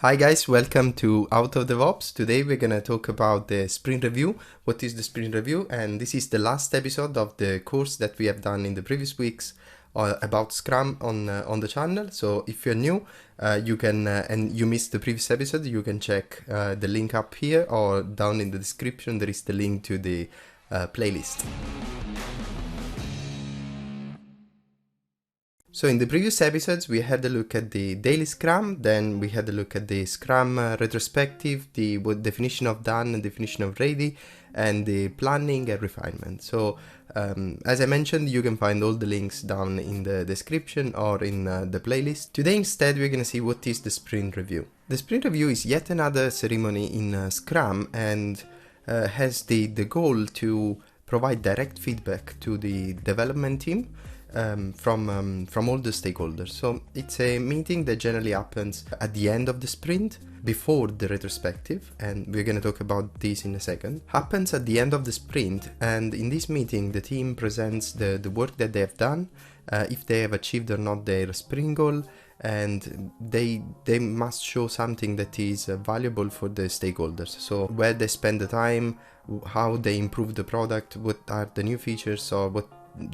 Hi guys, welcome to Out of DevOps. Today we're going to talk about the sprint review. What is the sprint review? And this is the last episode of the course that we have done in the previous weeks about Scrum on the channel. So if you're new, you can and you missed the previous episode, you can check the link up here or down in the description. There is the link to the playlist. So in the previous episodes, we had a look at the daily Scrum, then we had a look at the Scrum retrospective, the definition of done and definition of ready, and the planning and refinement. So as I mentioned, you can find all the links down in the description or in the playlist. Today instead, we're going to see what is the sprint review. The sprint review is yet another ceremony in Scrum and has the goal to provide direct feedback to the development team from all the stakeholders. So it's a meeting that generally happens at the end of the sprint, before the retrospective, and we're going to talk about this in a second. Happens at the end of the sprint, and in this meeting the team presents the work that they have done, if they have achieved or not their sprint goal, and they must show something that is valuable for the stakeholders. So where they spend the time, how they improve the product, what are the new features, or what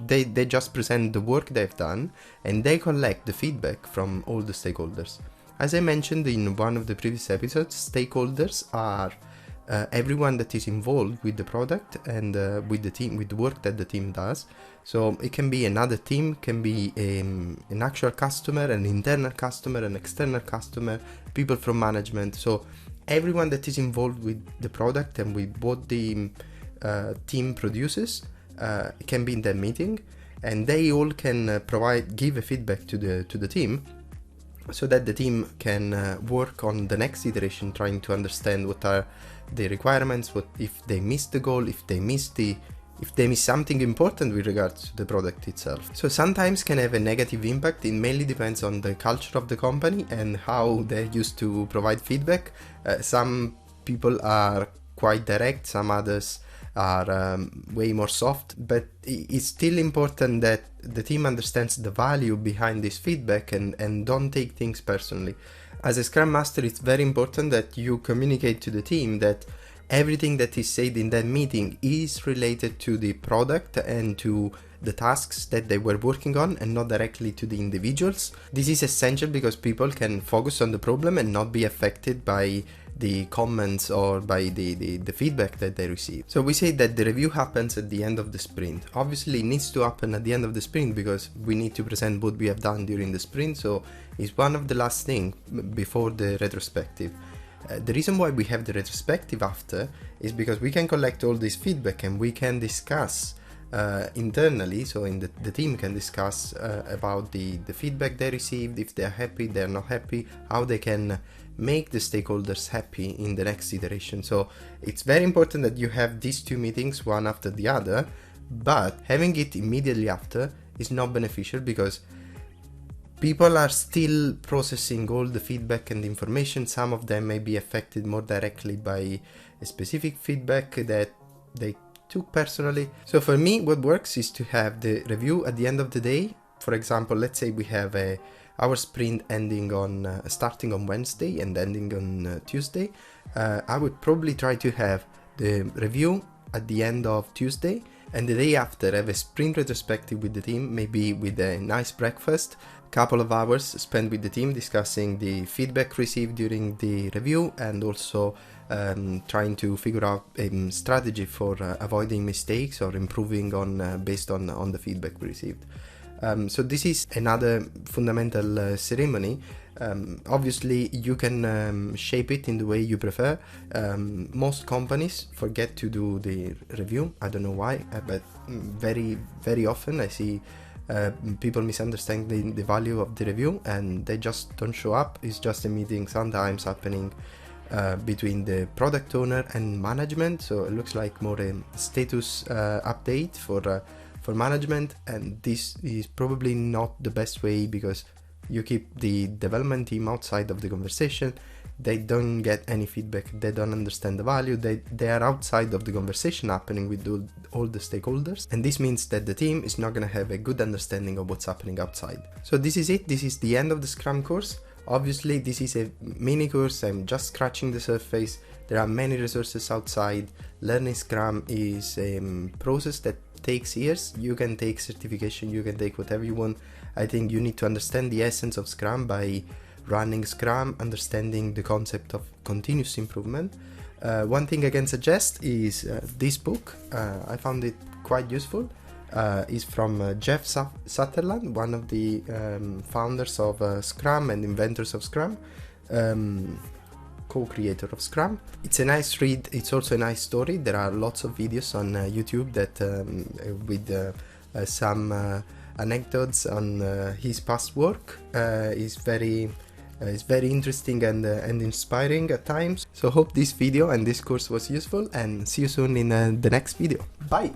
they just present the work they've done, and they collect the feedback from all the stakeholders. As I mentioned in one of the previous episodes, stakeholders are everyone that is involved with the product and with the team, with the work that the team does. So it can be another team, can be an actual customer, an internal customer, an external customer, people from management. So everyone that is involved with the product and with what the team produces can be in that meeting, and they all can give a feedback to the team, so that the team can work on the next iteration, trying to understand what are the requirements, what if they miss the goal, if they miss something important with regards to the product itself. So sometimes can have a negative impact. It mainly depends on the culture of the company and how they're used to provide feedback. Some people are quite direct, some others are way more soft, but it's still important that the team understands the value behind this feedback and don't take things personally. As a Scrum Master, it's very important that you communicate to the team that everything that is said in that meeting is related to the product and to the tasks that they were working on, and not directly to the individuals. This is essential because people can focus on the problem and not be affected by the comments or by the feedback that they receive. So we say that the review happens at the end of the sprint. Obviously it needs to happen at the end of the sprint because we need to present what we have done during the sprint, so it's one of the last things before the retrospective. The reason why we have the retrospective after is because we can collect all this feedback and we can discuss internally, so the team can discuss about the feedback they received, if they're happy, they're not happy, how they can make the stakeholders happy in the next iteration. So it's very important that you have these two meetings one after the other, but having it immediately after is not beneficial because people are still processing all the feedback and information. Some of them may be affected more directly by a specific feedback that they took personally. So for me, what works is to have the review at the end of the day. For example, let's say we have our sprint ending on starting on Wednesday and ending on Tuesday. I would probably try to have the review at the end of Tuesday, and the day after have a sprint retrospective with the team, maybe with a nice breakfast, couple of hours spent with the team discussing the feedback received during the review, and also trying to figure out a strategy for avoiding mistakes or improving on based on the feedback we received. So this is another fundamental ceremony. Obviously you can shape it in the way you prefer. Most companies forget to do the review. I don't know why, but very often I see people misunderstanding the value of the review and they just don't show up. It's just a meeting sometimes happening between the product owner and management, so it looks like more a status update for management, and this is probably not the best way because you keep the development team outside of the conversation. They don't get any feedback, they don't understand the value, they are outside of the conversation happening with all the stakeholders, and this means that the team is not going to have a good understanding of what's happening outside. So this is it, this is the end of the Scrum course. Obviously, this is a mini course, I'm just scratching the surface. There are many resources outside. Learning Scrum is a process that takes years. You can take certification, you can take whatever you want. I think you need to understand the essence of Scrum by running Scrum, understanding the concept of continuous improvement. One thing I can suggest is this book. I found it quite useful. Is from Jeff Sutherland, one of the founders of Scrum and inventors of Scrum, co-creator of Scrum. It's a nice read, it's also a nice story. There are lots of videos on YouTube that with some anecdotes on his past work. Is very interesting and inspiring at times. So hope this video and this course was useful, and see you soon in the next video. Bye!